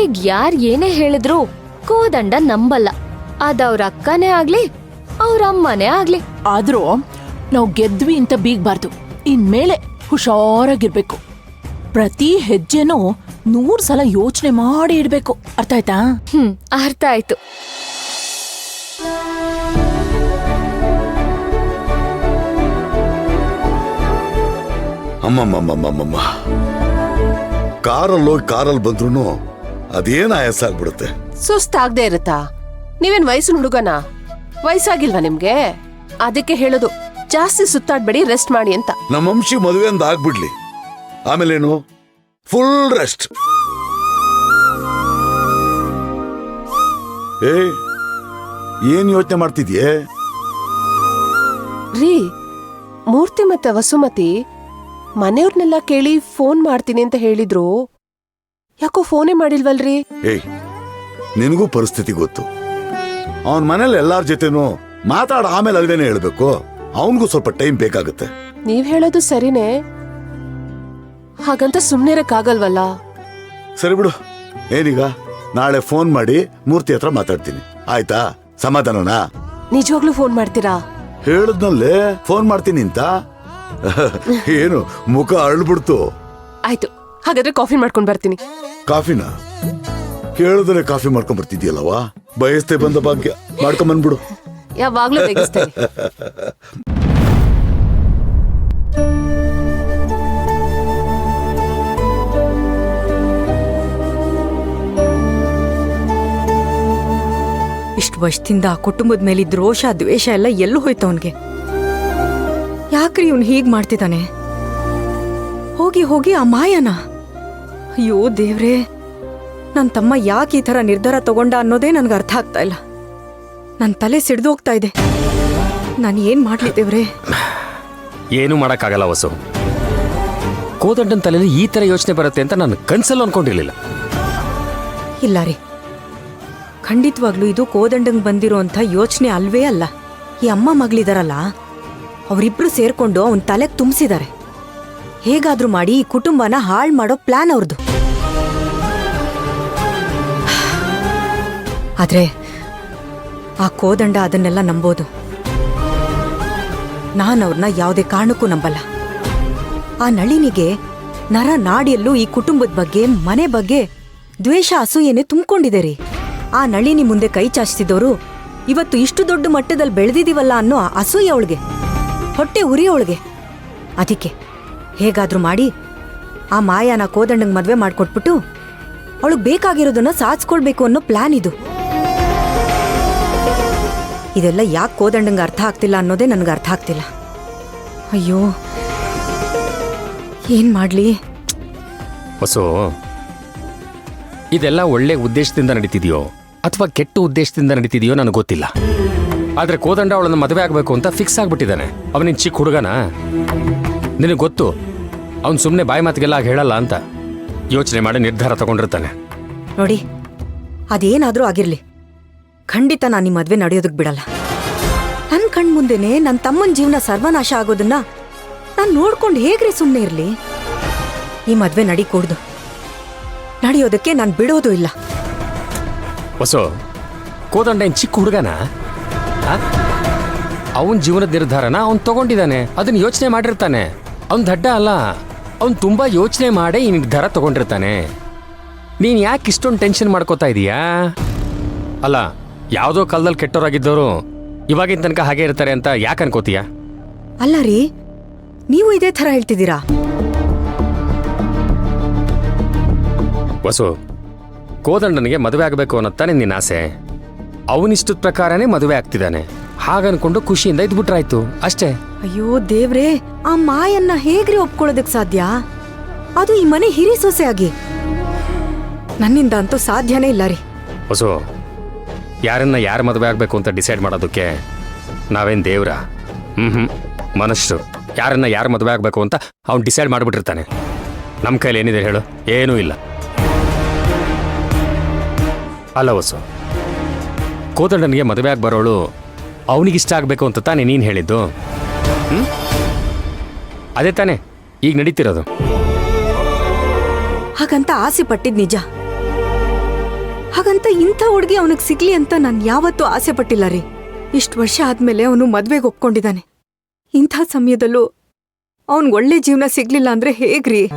ಈಗ ಯಾರ್ ಏನೇ ಹೇಳಿದ್ರು ಕೋದಂಡ ನಂಬಲ್ಲ. ಅದವ್ರ ಅಕ್ಕನೇ ಆಗ್ಲಿ ಅವ್ರ ಅಮ್ಮನೇ ಆಗ್ಲಿ. ಆದ್ರೂ ನಾವು ಗೆದ್ವಿ ಅಂತ ಬೀಗ್ಬಾರ್ದು. ಇನ್ಮೇಲೆ ಹುಷಾರಾಗಿರ್ಬೇಕು. ಪ್ರತಿ ಹೆಜ್ಜೆನೂ 100 ಸಲ ಯೋಚನೆ ಮಾಡಿ ಇಡ್ಬೇಕು. ಅರ್ಥ ಆಯ್ತಾ? ಅರ್ಥ ಆಯ್ತು. ಅಮ್ಮಮ್ಮಮ್ಮಮ್ಮಮ್ಮ, ಕಾರಲ್ಲಿ ಬಂದ್ರು ಅದೇನ್ ಆಯಾಸ ಆಗ್ಬಿಡುತ್ತೆ. ಸುಸ್ತಾಗ್ದೇ ಇರುತ್ತಾ? ನೀವೇನ್ ವಯಸ್ಸಿನ ಹುಡುಗನ? ವಯಸ್ಸಾಗಿಲ್ವಾ ನಿಮ್ಗೆ? ಅದಕ್ಕೆ ಹೇಳೋದು ಜಾಸ್ತಿ ಸುತ್ತಾಡ್ಬೇಡಿ, ರೆಸ್ಟ್ ಮಾಡಿ ಅಂತ. ನಮ್ಮ ವಂಶಿ ಮದುವೆ ಅಂದ ಆಗ್ಬಿಡ್ಲಿ, ಆಮೇಲೇನು ಫುಲ್ ರೆಸ್ಟ್. ಏನ್ ಯೋಚನೆ ಮಾಡ್ತಿದ್ಯೆ? ರೀ, ಮೂರ್ತಿ ಮತ್ತೆ ವಸುಮತಿ ಮನೆಯವ್ರನ್ನೆಲ್ಲ ಕೇಳಿ ಫೋನ್ ಮಾಡ್ತೀನಿ ಅಂತ ಹೇಳಿದ್ರು. ಯಾಕೋ ಫೋನೇ ಮಾಡಿಲ್ವಲ್ರಿ? ನಿನಗೂ ಪರಿಸ್ಥಿತಿ ಗೊತ್ತು. ಅವನ್ ಮನೇಲಿ ಎಲ್ಲಾರ ಜೊತೆನೂ ಮಾತಾಡ ಆಮೇಲೆ ಅಲ್ವೇನೆ ಹೇಳ್ಬೇಕು. ಅವನ್ಗೂ ಸ್ವಲ್ಪ ಟೈಮ್ ಬೇಕಾಗುತ್ತೆ. ನೀವ್ ಹೇಳೋದು ಸರಿನೇ, ಹಾಗಂತ ಸುಮ್ನಿರಕ್ಕಾಗಲ್ವಲ್ಲ. ಸರಿ ಬಿಡು. ಏನೀಗ ನಾಳೆ ಫೋನ್ ಮಾಡಿ ಮೂರ್ತಿ ಹತ್ರ ಮಾತಾಡ್ತೀನಿ, ಆಯ್ತಾ? ಸಮಾಧಾನನಾ? ನಿಜವಾಗ್ಲೂ ಫೋನ್ ಮಾಡ್ತೀರಾ? ಹೇಳದ್ನಲ್ಲೇ ಫೋನ್ ಮಾಡ್ತೀನಿ ಅಂತ. ಏನು ಮುಖ ಅರಳ್ಬಿಡ್ತು? ಆಯ್ತು, ಹಾಗಾದ್ರೆ ಕಾಫಿ ಮಾಡ್ಕೊಂಡ್ ಬರ್ತೀನಿ. ಕಾಫಿನ ಕೇಳಿದ್ರೆ ಕಾಫಿ ಮಾಡ್ಕೊಂಡ್ ಬರ್ತಿದ್ಯಲ್ಲವಾ? ಬಯಸ್ತೆ ಬಂದ ಭಾಗ್ಯ, ಮಾಡ್ಕೊಂಡ್ ಬಂದ್ಬಿಡು. ಯಾವಾಗ್ಲೂ ತೆಗಿಸ್ತೇನೆ. ಇಷ್ಟು ವರ್ಷದಿಂದ ಆ ಕುಟುಂಬದ ಮೇಲಿದ್ದ ರೋಷ ದ್ವೇಷ ಎಲ್ಲ ಎಲ್ಲೂ ಹೋಯ್ತು ಅವನ್ಗೆ. ಯಾಕ್ರಿ ಇವನು ಹೀಗ್ ಮಾಡ್ತಿದ್ದಾನೆ? ಹೋಗಿ ಹೋಗಿ ಆ ಮಾಯನ. ಅಯ್ಯೋ ದೇವ್ರೇ, ನನ್ನ ತಮ್ಮ ಯಾಕೆ ಈ ತರ ನಿರ್ಧಾರ ತಗೊಂಡ ಅನ್ನೋದೇ ನನ್ಗೆ ಅರ್ಥ ಆಗ್ತಾ ಇಲ್ಲ. ನನ್ನ ತಲೆ ಸಿಡ್ದು ಹೋಗ್ತಾ ಇದೆ. ನಾನು ಏನ್ ಮಾಡ್ಲಿ ದೇವ್ರೇ? ಏನೂ ಮಾಡೋಕ್ಕಾಗಲ್ಲ ವಸು. ಕೋದಂಡನ ತಲೆಯಲ್ಲಿ ಈ ತರ ಯೋಚನೆ ಬರುತ್ತೆ ಅಂತ ನಾನು ಕನ್ಸಲ್ಲೂ ಅನ್ಕೊಂಡಿರ್ಲಿಲ್ಲ. ಇಲ್ಲ ರೀ, ಖಂಡಿತವಾಗ್ಲೂ ಇದು ಕೋದಂಡಂಗ್ ಬಂದಿರೋಂಥ ಯೋಚನೆ ಅಲ್ವೇ ಅಲ್ಲ. ಈ ಅಮ್ಮ ಮಗಳಿದಾರಲ್ಲ, ಅವರಿಬ್ರು ಸೇರ್ಕೊಂಡು ಅವನ್ ತಲೆಗೆ ತುಂಬಿಸಿದ್ದಾರೆ. ಹೇಗಾದ್ರೂ ಮಾಡಿ ಈ ಕುಟುಂಬನ ಹಾಳು ಮಾಡೋ ಪ್ಲಾನ್ ಅವ್ರದ್ದು. ಆದ್ರೆ ಆ ಕೋದಂಡ ಅದನ್ನೆಲ್ಲ ನಂಬೋದು. ನಾನವ್ರನ್ನ ಯಾವುದೇ ಕಾರಣಕ್ಕೂ ನಂಬಲ್ಲ. ಆ ನಳಿನಿಗೆ ನರ ನಾಡಿಯಲ್ಲೂ ಈ ಕುಟುಂಬದ ಬಗ್ಗೆ, ಮನೆ ಬಗ್ಗೆ ದ್ವೇಷ ಅಸೂಯೆನೆ ತುಂಬಿಕೊಂಡಿದೆ ರೀ. ಆ ನಳಿನಿ ಮುಂದೆ ಕೈ ಚಾಚಿಸಿದವರು ಇವತ್ತು ಇಷ್ಟು ದೊಡ್ಡ ಮಟ್ಟದಲ್ಲಿ ಬೆಳೆದಿದೀವಲ್ಲ ಅನ್ನೋ ಅಸೂಯೆ ಅವಳಿಗೆ, ಹೊಟ್ಟೆ ಉರಿ ಅವಳಿಗೆ. ಅದಕ್ಕೆ ಹೇಗಾದ್ರೂ ಮಾಡಿ ಆ ಮಾಯಾನ ಕೋದಂಡಂಗ್ ಮದ್ವೆ ಮಾಡ್ಕೊಟ್ಬಿಟ್ಟು ಅವಳಿಗೆ ಬೇಕಾಗಿರೋದನ್ನ ಸಾಧಿಸ್ಕೊಳ್ಬೇಕು ಅನ್ನೋ ಪ್ಲಾನ್ ಇದು. ಇದೆಲ್ಲ ಯಾಕೆ ಕೋದಂಡಂಗೆ ಅರ್ಥ ಆಗ್ತಿಲ್ಲ ಅನ್ನೋದೇ ನನಗೆ ಅರ್ಥ ಆಗ್ತಿಲ್ಲ. ಅಯ್ಯೋ, ಏನ್ ಮಾಡ್ಲಿ? ವಸು, ಇದೆಲ್ಲ ಒಳ್ಳೆ ಉದ್ದೇಶದಿಂದ ನಡೀತಿದೆಯೋ ಅಥವಾ ಕೆಟ್ಟ ಉದ್ದೇಶದಿಂದ ನಡೀತಿದೆಯೋ ನನಗೆ ಗೊತ್ತಿಲ್ಲ. ಆದ್ರೆ ಕೋದಂಡ ಅವಳನ್ನು ಮದುವೆ ಆಗಬೇಕು ಅಂತ ಫಿಕ್ಸ್ ಆಗ್ಬಿಟ್ಟಿದ್ದಾನೆ. ಅವನಿನ್ ಚಿಕ್ಕ ಹುಡುಗನ? ನಿನಗೆ ಗೊತ್ತು, ಅವನು ಸುಮ್ಮನೆ ಬಾಯಿ ಮಾತಿಗೆಲ್ಲ ಹೇಳಲ್ಲ ಅಂತ ಯೋಚನೆ ಮಾಡಿ ನಿರ್ಧಾರ ತಗೊಂಡಿರ್ತಾನೆ. ನೋಡಿ, ಅದೇನಾದ್ರೂ ಆಗಿರ್ಲಿ, ಖಂಡಿತ ನಾನು ಈ ಮದ್ವೆ ನಡೆಯೋದಕ್ಕೆ ಬಿಡಲ್ಲ. ನನ್ನ ಕಣ್ ಮುಂದೆನೆ ನನ್ನ ತಮ್ಮನ ಜೀವನ ಸರ್ವನಾಶ ಆಗೋದನ್ನ ನಾನು ನೋಡ್ಕೊಂಡು ಹೇಗ್ರಿ ಸುಮ್ಮನೆ ಇರ್ಲಿ? ಈ ಮದ್ವೆ ನಡೀಕೂಡ್ದು. ನಡೆಯೋದಕ್ಕೆ ನಾನು ಬಿಡೋದು ಇಲ್ಲ. ವಸು, ಕೋದಂಡ ಏನ್ ಚಿಕ್ಕ ಹುಡುಗನ? ಅವನ ಜೀವನದ ನಿರ್ಧಾರನ ಅವನು ತಗೊಂಡಿದ್ದಾನೆ, ಅದನ್ನ ಯೋಚನೆ ಮಾಡಿರ್ತಾನೆ. ಅವನ್ ದಡ್ಡ ಅಲ್ಲ, ಅವನು ತುಂಬಾ ಯೋಚನೆ ಮಾಡೇ ಈ ನಿರ್ಧಾರ ತಗೊಂಡಿರ್ತಾನೆ. ನೀನ್ ಯಾಕೆ ಇಷ್ಟೊಂದು ಟೆನ್ಷನ್ ಮಾಡ್ಕೋತಾ ಇದೀಯಾ? ಅಲ್ಲ, ಯಾವುದೋ ಕಾಲದಲ್ಲಿ ಕೆಟ್ಟವರಾಗಿದ್ದವರು ಇವಾಗಿನ ತನಕ ಹಾಗೆ ಇರ್ತಾರೆ ಅಂತ ಯಾಕೆ ಅನ್ಕೋತೀಯ? ಅಲ್ಲ ರೀ, ನೀವು ಇದೇ ಥರ ಹೇಳ್ತಿದ್ದೀರಾ? ವಸು, ಕೋದಂಡನಿಗೆ ಮದುವೆ ಆಗಬೇಕು ಅನ್ನತ್ತಾನೆ ನಿನ್ನ ಆಸೆ. ಅವನಿಷ್ಟದ ಪ್ರಕಾರನೇ ಮದುವೆ ಆಗ್ತಿದ್ದಾನೆ. ಹಾಗನ್ಕೊಂಡು ಖುಷಿಯಿಂದ ಇದ್ಬಿಟ್ರಾಯ್ತು ಅಷ್ಟೇ. ಅಯ್ಯೋ ದೇವ್ರೇ, ಆ ಮಾಯನ್ನ ಹೇಗ್ರಿ ಒಪ್ಕೊಳ್ಳೋದಕ್ ಸಾಧ್ಯ? ಅದು ಈ ಮನೆ ಹಿರಿ ಸೊಸೆ ಆಗಿ. ನನ್ನಿಂದ ಅಂತೂ ಸಾಧ್ಯನೇ ಇಲ್ಲ ರೀ. ವಸು, ಯಾರನ್ನ ಯಾರು ಮದುವೆ ಆಗಬೇಕು ಅಂತ ಡಿಸೈಡ್ ಮಾಡೋದಕ್ಕೆ ನಾವೇನು ದೇವ್ರ? ಮನುಷ್ಯರು. ಯಾರನ್ನ ಯಾರು ಮದುವೆ ಆಗಬೇಕು ಅಂತ ಅವ್ನು ಡಿಸೈಡ್ ಮಾಡಿಬಿಟ್ಟಿರ್ತಾನೆ. ನಮ್ಮ ಕೈಲಿ ಏನಿದೆ ಹೇಳು? ಏನೂ ಇಲ್ಲ. ಅಲ್ಲ ವಸು, ಕೋದಂಡನಿಗೆ ಮದುವೆ ಆಗಿ ಬರೋಳು ಅವನಿಗಿಷ್ಟ ಆಗಬೇಕು ಅಂತ ತಾನೇ ನೀನು ಹೇಳಿದ್ದು? ಅದೇ ತಾನೇ ಈಗ ನಡೀತಿರೋದು. ಹಾಗಂತ ಆಸೆ ಪಟ್ಟಿದ್ ನಿಜ. ಹಾಗಂತ ಇಂಥ ಹುಡುಗಿ ಅವನಿಗೆ ಸಿಗ್ಲಿ ಅಂತ ನಾನು ಯಾವತ್ತೂ ಆಸೆ ಪಟ್ಟಿಲ್ಲ ರೀ. ಇಷ್ಟು ವರ್ಷ ಆದ್ಮೇಲೆ ಅವನು ಮದ್ವೆಗೆ ಒಪ್ಕೊಂಡಿದ್ದಾನೆ. ಇಂಥ ಸಮಯದಲ್ಲೂ ಅವನ್ಗೆ ಒಳ್ಳೆ ಜೀವನ ಸಿಗ್ಲಿಲ್ಲ ಅಂದ್ರೆ ಹೇಗ್ರಿ?